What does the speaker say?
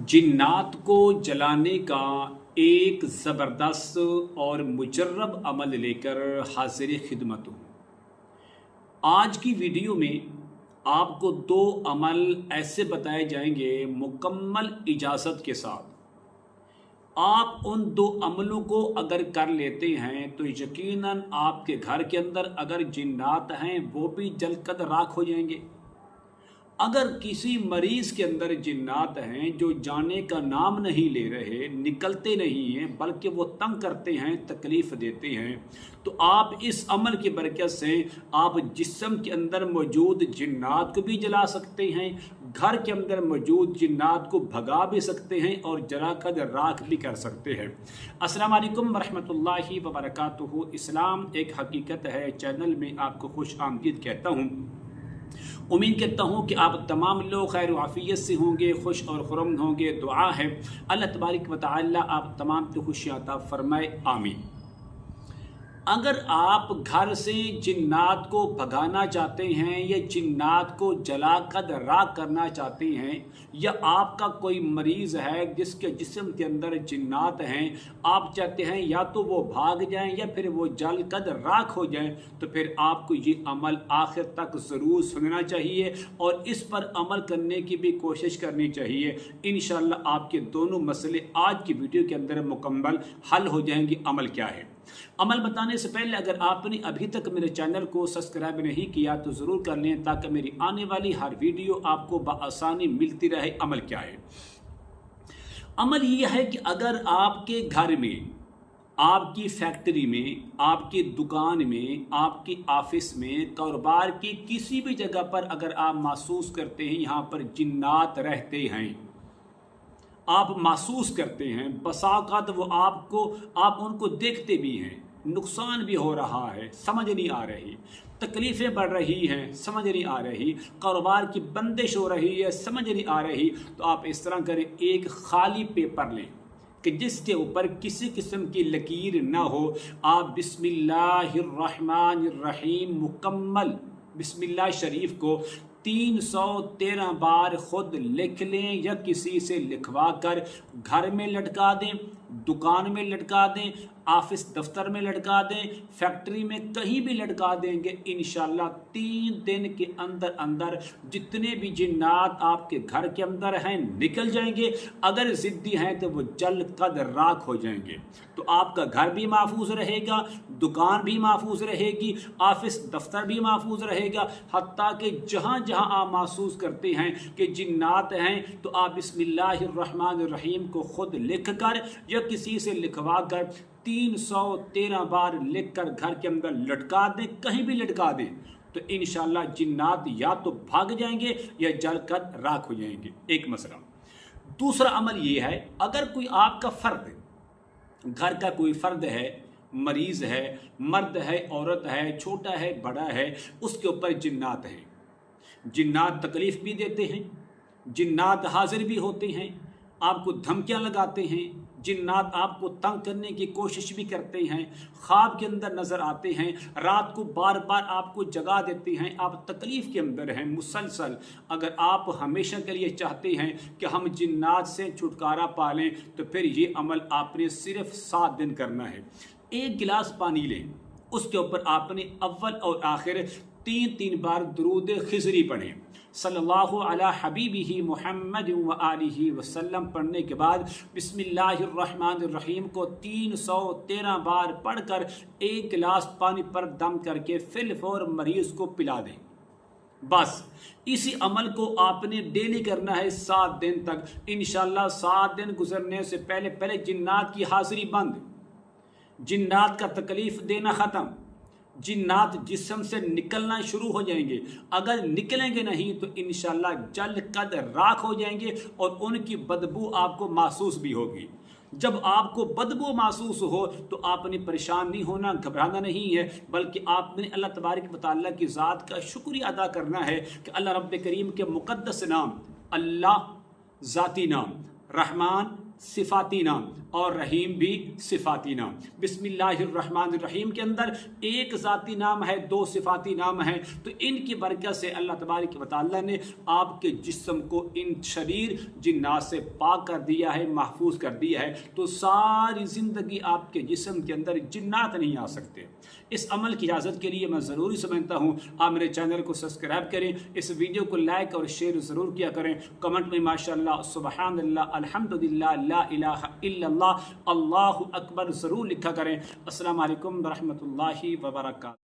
जिन्नात को जलाने का एक ज़बरदस्त और मुजर्रब अमल लेकर हाजिर खिदमत हूँ। आज की वीडियो में आपको दो अमल ऐसे बताए जाएंगे मुकम्मल इजाज़त के साथ। आप उन दो अमलों को अगर कर लेते हैं तो यकीनन आपके घर के अंदर अगर जिन्नात हैं वो भी जलकर राख हो जाएंगे। अगर किसी मरीज़ के अंदर जिन्नात हैं जो जाने का नाम नहीं ले रहे, निकलते नहीं हैं, बल्कि वो तंग करते हैं, तकलीफ़ देते हैं, तो आप इस अमल की बरकत से आप जिस्म के अंदर मौजूद जिन्नात को भी जला सकते हैं, घर के अंदर मौजूद जिन्नात को भगा भी सकते हैं और जलाकर राख भी कर सकते हैं। अस्सलाम वालेकुम वरहमतुल्लाहि वबरकातुहू। इस्लाम एक हकीकत है चैनल में आपको खुश आमदीद कहता हूँ। उम्मीद करता हूँ कि आप तमाम लोग खैर व आफियत से होंगे, खुश और खुरम होंगे। दुआ है अल्लाह तबारक व तआला आप तमाम को खुशियाँ अता फरमाए, आमीन। अगर आप घर से जिन्नात को भगाना चाहते हैं या जिन्नात को जलाकर राख करना चाहते हैं, या आपका कोई मरीज़ है जिसके जिस्म के अंदर जिन्नात हैं, आप चाहते हैं या तो वो भाग जाएं या फिर वो जलकर राख हो जाएं, तो फिर आपको ये अमल आखिर तक ज़रूर सुनना चाहिए और इस पर अमल करने की भी कोशिश करनी चाहिए। इंशाअल्लाह आपके दोनों मसले आज की वीडियो के अंदर मुकम्मल हल हो जाएंगे। अमल क्या है? अमल बताने से पहले अगर आपने अभी तक मेरे चैनल को सब्सक्राइब नहीं किया तो ज़रूर कर लें ताकि मेरी आने वाली हर वीडियो आपको बआसानी मिलती रहे। अमल क्या है? अमल ये है कि अगर आपके घर में, आपकी फैक्ट्री में, आपकी दुकान में, आपकी ऑफिस में, कारोबार की किसी भी जगह पर अगर आप महसूस करते हैं यहाँ पर जिन्नात रहते हैं, आप महसूस करते हैं, बसाक़त वो आप उनको देखते भी हैं, नुकसान भी हो रहा है, समझ नहीं आ रही, तकलीफ़ें बढ़ रही हैं, समझ नहीं आ रही, कारोबार की बंदिश हो रही है, समझ नहीं आ रही, तो आप इस तरह करें, एक खाली पेपर लें कि जिसके ऊपर किसी किस्म की लकीर ना हो। आप बिस्मिल्लाहिर्रहमानिर्रहीम मुकम्मल बिस्मिल्लाह शरीफ को 313 बार खुद लिख लें या किसी से लिखवा कर घर में लटका दें, दुकान में लटका दें, ऑफिस दफ्तर में लटका दें, फैक्ट्री में कहीं भी लटका देंगे। इंशाल्लाह 3 दिन के अंदर अंदर जितने भी जिन्नात आपके घर के अंदर हैं निकल जाएंगे। अगर ज़िद्दी हैं तो वो जल कद राख हो जाएंगे। तो आपका घर भी महफूज रहेगा, दुकान भी महफूज रहेगी, ऑफिस दफ्तर भी महफूज रहेगा। हत्ता कि जहाँ जहाँ आप महसूस करते हैं कि जिन्नात हैं तो आप बिस्मिल्लाहिर्रहमानिर्रहीम को खुद लिख कर या किसी से लिखवा कर 313 बार लिखकर घर के अंदर लटका दें, कहीं भी लटका दें, तो इंशाल्लाह जिन्नात या तो भाग जाएंगे या जलकर राख हो जाएंगे। एक मसला। दूसरा अमल ये है, अगर कोई आपका फ़र्द, घर का कोई फ़र्द है, मरीज़ है, मर्द है, औरत है, छोटा है, बड़ा है, उसके ऊपर जिन्नात हैं, जिन्नात तकलीफ़ भी देते हैं, जिन्नात हाजिर भी होते हैं, आपको धमकियां लगाते हैं, जिन्नात आपको तंग करने की कोशिश भी करते हैं, ख्वाब के अंदर नज़र आते हैं, रात को बार बार आपको जगा देते हैं, आप तकलीफ़ के अंदर हैं मुसलसल। अगर आप हमेशा के लिए चाहते हैं कि हम जिन्नात से छुटकारा पा लें तो फिर ये अमल आपने सिर्फ 7 दिन करना है। 1 गिलास पानी लें, उसके ऊपर आपने अव्वल और आखिर 3 बार दुरूद खिज़री पढ़ें, सल्लल्लाहु अला हबीबिही मुहम्मद व आलिही वसल्लम पढ़ने के बाद बिस्मिल्लाहिर्रहमानिर्रहीम को 313 बार पढ़कर 1 गिलास पानी पर दम करके फिल फौर मरीज़ को पिला दें। बस इसी अमल को आपने डेली करना है 7 दिन तक। इंशाल्लाह 7 दिन गुजरने से पहले पहले जिन्नात की हाजिरी बंद, जिन्नात का तकलीफ़ देना ख़त्म, जिन्नात जिस्म से निकलना शुरू हो जाएंगे। अगर निकलेंगे नहीं तो इंशाल्लाह जल कद राख हो जाएंगे और उनकी बदबू आपको महसूस भी होगी। जब आपको बदबू महसूस हो तो आपने परेशान नहीं होना, घबराना नहीं है, बल्कि आपने अल्लाह तबारक व तआला की ज़ात का शुक्रिया अदा करना है कि अल्लाह रब्बे करीम के मुक़द्दस नाम, अल्लाह ज़ाती नाम, रहमान, صفاتی نام اور رحیم بھی صفاتی نام۔ بسم اللہ الرحمن الرحیم کے اندر ایک ذاتی نام ہے، دو صفاتی نام ہیں، تو ان کی برکت سے اللہ تبارک و تعالیٰ نے آپ کے جسم کو ان شریر جنات سے پاک کر دیا ہے، محفوظ کر دیا ہے، تو ساری زندگی آپ کے جسم کے اندر جنات نہیں آ سکتے۔ اس عمل کی اجازت کے لیے میں ضروری سمجھتا ہوں آپ میرے چینل کو سبسکرائب کریں، اس ویڈیو کو لائک اور شیئر ضرور کیا کریں، کمنٹ میں ماشاءاللہ، سبحان اللہ، الحمدللہ، لا الہ الا اللہ، اللہ اکبر ضرور لکھا کریں۔ السلام علیکم ورحمۃ اللہ وبرکاتہ۔